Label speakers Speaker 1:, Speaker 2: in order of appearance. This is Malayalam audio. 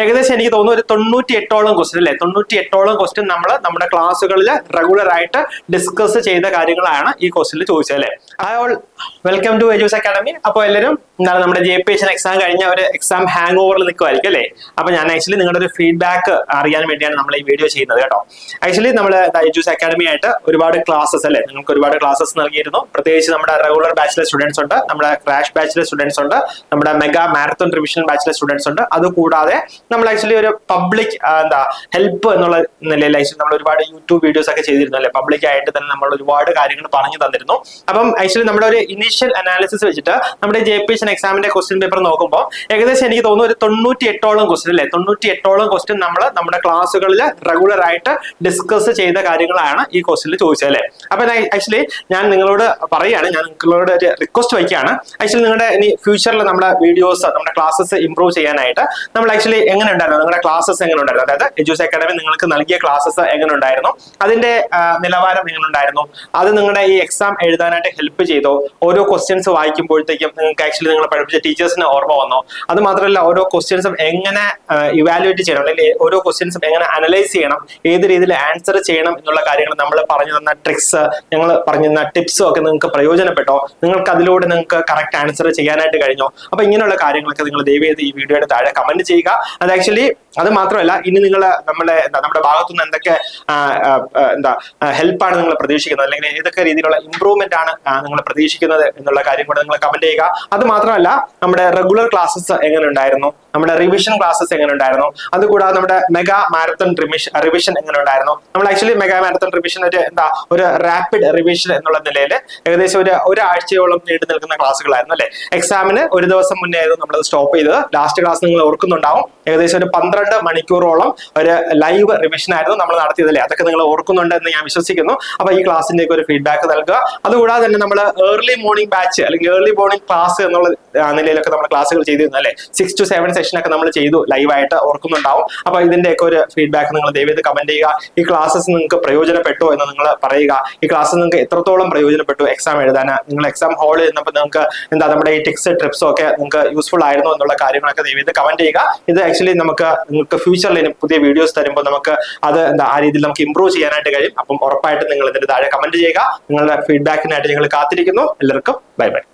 Speaker 1: ഏകദേശം എനിക്ക് തോന്നുന്നു ഒരു 98ഓളം ക്വസ്റ്റ്യൻ അല്ലേ, 98ഓളം ക്വസ്റ്റ്യൻ നമ്മൾ നമ്മുടെ ക്ലാസ്സുകളിൽ റെഗുലർ ആയിട്ട് ഡിസ്കസ് ചെയ്ത കാര്യങ്ങളാണ് ഈ ക്വസ്റ്റ്യനിൽ ചോദിച്ചത് അല്ലേ. Hi all, welcome to Eduz academy. അപ്പോൾ എല്ലാവരും എന്താണ് നമ്മുടെ JPHN എക്സാം കഴിഞ്ഞ ഒരു എക്സാം ഹാങ് ഓവറിൽ നിൽക്കുമായിരിക്കും അല്ലേ. അപ്പൊ ഞാൻ ആക്ച്വലി നിങ്ങളുടെ ഒരു ഫീഡ്ബാക്ക് അറിയാൻ വേണ്ടിയാണ് നമ്മൾ ഈ വീഡിയോ ചെയ്യുന്നത് കേട്ടോ. ആക്ച്വലി നമ്മൾ എജൂസ് അക്കാഡമി ആയിട്ട് ഒരുപാട് ക്ലാസ്സസ് അല്ലേ, നിങ്ങൾക്ക് ഒരുപാട് ക്ലാസ്സസ് നൽകിയിരുന്നു. പ്രത്യേകിച്ച് നമ്മുടെ റെഗുലർ ബാച്ചിലെ സ്റ്റുഡൻസ് ഉണ്ട്, നമ്മുടെ ക്രാഷ് ബാച്ചിലെ സ്റ്റുഡൻസ് ഉണ്ട്, നമ്മുടെ മെഗാ മാരത്തോൺ റിവിഷൻ ബാച്ചിലെ സ്റ്റുഡൻസ് ഉണ്ട്. അതുകൂടാതെ നമ്മൾ ആക്ച്വലി ഒരു പബ്ലിക് ഹെൽപ്പ് എന്നുള്ള നിലയിൽ ആക്ച്വലി നമ്മൾ ഒരുപാട് യൂട്യൂബ് വീഡിയോസ് ഒക്കെ ചെയ്തിരുന്നു അല്ലെ. പബ്ലിക് ആയിട്ട് തന്നെ നമ്മൾ ഒരുപാട് കാര്യങ്ങൾ പറഞ്ഞു തന്നിരുന്നു. അപ്പം ആക്ച്വലി നമ്മുടെ ഒരു ഇനീഷ്യൽ അനാലിസിസ് വെച്ചിട്ട് നമ്മുടെ JPHN എക്സാമിന്റെ ക്വസ്റ്റ്യൻ പേപ്പർ നോക്കുമ്പോൾ ഏകദേശം എനിക്ക് തോന്നുന്നു ഒരു 98ഓളം ക്വസ്റ്റ്യൻ അല്ലേ, 98ഓളം ക്വസ്റ്റ്യൻ നമ്മൾ നമ്മുടെ ക്ലാസ്സുകളിൽ റെഗുലർ ആയിട്ട് ഡിസ്കസ് ചെയ്ത കാര്യങ്ങളാണ് ഈ ക്വസ്റ്റ്യനിൽ ചോദിച്ചത് അല്ലേ. അപ്പൊ ആക്ച്വലി ഞാൻ നിങ്ങളോട് പറയുകയാണ്, ഞാൻ നിങ്ങളോട് ഒരു റിക്വസ്റ്റ് വയ്ക്കുകയാണ്. ആക്ച്വലി നിങ്ങളുടെ ഇനി ഫ്യൂച്ചറിൽ നമ്മുടെ വീഡിയോസ്, നമ്മുടെ ക്ലാസ്സസ് ഇംപ്രൂവ് ചെയ്യാനായിട്ട് നമ്മൾ ആക്ച്വലി എങ്ങനെ ഉണ്ടായിരുന്നു, നിങ്ങളുടെ ക്ലാസ്സസ് എങ്ങനെ ഉണ്ടായിരുന്നു, അതായത് എജൂസ് അക്കാഡമി നിങ്ങൾക്ക് നൽകിയ ക്ലാസ്സസ് എങ്ങനെ ഉണ്ടായിരുന്നു, അതിന്റെ നിലവാരം എങ്ങനെ ഉണ്ടായിരുന്നു, അത് നിങ്ങളുടെ ഈ എക്സാം എഴുതാനായിട്ട് ഹെൽപ്പ് ചെയ്തോ, ഓരോ ക്വസ്റ്റ്യൻസ് വായിക്കുമ്പോഴത്തേക്കും നിങ്ങൾക്ക് ആക്ച്വലി നിങ്ങൾ പഠിപ്പിച്ച ടീച്ചേഴ്സിന് ഓർമ്മ വന്നോ, അത് മാത്രമല്ല ഓരോ ക്വസ്റ്റ്യൻസും എങ്ങനെ ഇവാലുവേറ്റ് ചെയ്യണം, അല്ലെങ്കിൽ ഓരോ ക്വസ്റ്റ്യൻസും എങ്ങനെ അനലൈസ് ചെയ്യണം, ഏത് രീതിയിൽ ആൻസർ ചെയ്യണം എന്നുള്ള കാര്യങ്ങൾ നമ്മൾ പറഞ്ഞു തന്ന ട്രിക്സ്, ഞങ്ങൾ പറഞ്ഞു തന്ന ടിപ്സും ഒക്കെ നിങ്ങൾക്ക് പ്രയോജനപ്പെട്ടോ, നിങ്ങൾക്ക് അതിലൂടെ നിങ്ങൾക്ക് കറക്റ്റ് ആൻസർ ചെയ്യാനായിട്ട് കഴിഞ്ഞോ. അപ്പൊ ഇങ്ങനെയുള്ള കാര്യങ്ങളൊക്കെ നിങ്ങൾ ദയവ് ചെയ്ത് ഈ വീഡിയോയുടെ താഴെ കമന്റ് ചെയ്യുക. അത് ആക്ച്വലി അത് മാത്രമല്ല, ഇനി നിങ്ങൾ നമ്മുടെ ഭാഗത്തുനിന്ന് എന്തൊക്കെ ഹെൽപ്പാണ് നിങ്ങൾ പ്രതീക്ഷിക്കുന്നത്, അല്ലെങ്കിൽ ഏതൊക്കെ രീതിയിലുള്ള ഇംപ്രൂവ്മെന്റ് ആണ് നിങ്ങൾ പ്രതീക്ഷിക്കുന്നത് എന്നുള്ള കാര്യം കൂടെ നിങ്ങൾ കമന്റ് ചെയ്യുക. അത് മാത്രമല്ല, നമ്മുടെ റെഗുലർ ക്ലാസ്സസ് എങ്ങനെ ഉണ്ടായിരുന്നു, നമ്മുടെ റിവിഷൻ ക്ലാസ്സസ് എങ്ങനെ ഉണ്ടായിരുന്നു, അതുകൂടാതെ നമ്മുടെ മെഗാ മാരത്തോൺ റിവിഷൻ എങ്ങനെ ഉണ്ടായിരുന്നു. നമ്മൾ ആക്ച്വലി മെഗാ മാരത്തോൺ റിവിഷൻ ഒരു റാപ്പിഡ് റിവിഷൻ എന്നുള്ള നിലയിൽ ഏകദേശം ഒരാഴ്ചയോളം നീണ്ടു നിൽക്കുന്ന ക്ലാസ്സുകളായിരുന്നു അല്ലെ. എക്സാമിന് ഒരു ദിവസം മുന്നേ ആയിരുന്നു നമ്മളത് സ്റ്റോപ്പ് ചെയ്തത്. ലാസ്റ്റ് ക്ലാസ് നിങ്ങൾ ഓർക്കുന്നുണ്ടാവും, ഏകദേശം ഒരു 12 മണിക്കൂറോളം ഒരു ലൈവ് റിവിഷൻ ആയിരുന്നു നമ്മൾ നടത്തിയതല്ലേ. അതൊക്കെ നിങ്ങൾ ഓർക്കുന്നുണ്ട് എന്ന് ഞാൻ വിശ്വസിക്കുന്നു. അപ്പൊ ഈ ക്ലാസ്സിന്റെ ഒരു ഫീഡ്ബാക്ക് നൽകുക. അതുകൂടാതെ തന്നെ നമ്മൾ ഏർലി മോർണിംഗ് ബാച്ച് അല്ലെങ്കിൽ ഏർലി മോർണിംഗ് ക്ലാസ് എന്നുള്ള നിലയിലൊക്കെ നമ്മൾ ക്ലാസ്സുകൾ ചെയ്തിരുന്നു അല്ലെ. 6 to 7 സെഷൻ ഒക്കെ നമ്മൾ ചെയ്തു ലൈവായിട്ട്, ഓർക്കുന്നുണ്ടാവും. അപ്പൊ ഇതിന്റെയൊക്കെ ഒരു ഫീഡ്ബാക്ക് നിങ്ങൾ ദയവേത് കമന്റ് ചെയ്യുക. ഈ ക്ലാസ്സസ് നിങ്ങൾക്ക് പ്രയോജനപ്പെട്ടോ എന്ന് നിങ്ങൾ പറയുക. ഈ ക്ലാസ് നിങ്ങൾക്ക് എത്രത്തോളം പ്രയോജനപ്പെട്ടു എക്സാം എഴുതാൻ, നിങ്ങൾ എക്സാം ഹാളിൽ ഇരുന്നപ്പോൾ നിങ്ങൾക്ക് നമ്മുടെ ഈ ടിപ്സ് ട്രിപ്സും ഒക്കെ നിങ്ങൾക്ക് യൂസ്ഫുൾ ആയിരുന്നു എന്നുള്ള കാര്യങ്ങളൊക്കെ ദയവേത് കമന്റ് ചെയ്യുക. ഇത് ആക്ച്വലി നിങ്ങൾക്ക് ഫ്യൂച്ചറിൽ പുതിയ വീഡിയോസ് തരുമ്പോൾ നമുക്ക് അത് ആ രീതിയിൽ നമുക്ക് ഇംപ്രൂവ് ചെയ്യാനായിട്ട് കഴിയും. അപ്പം ഉറപ്പായിട്ടും നിങ്ങൾ ഇതിന്റെ താഴെ കമന്റ് ചെയ്യുക. നിങ്ങളുടെ ഫീഡ്ബാക്കിനായിട്ട് ഞങ്ങൾ കാത്തിരിക്കുന്നു. എല്ലാവർക്കും ബൈ ബൈ.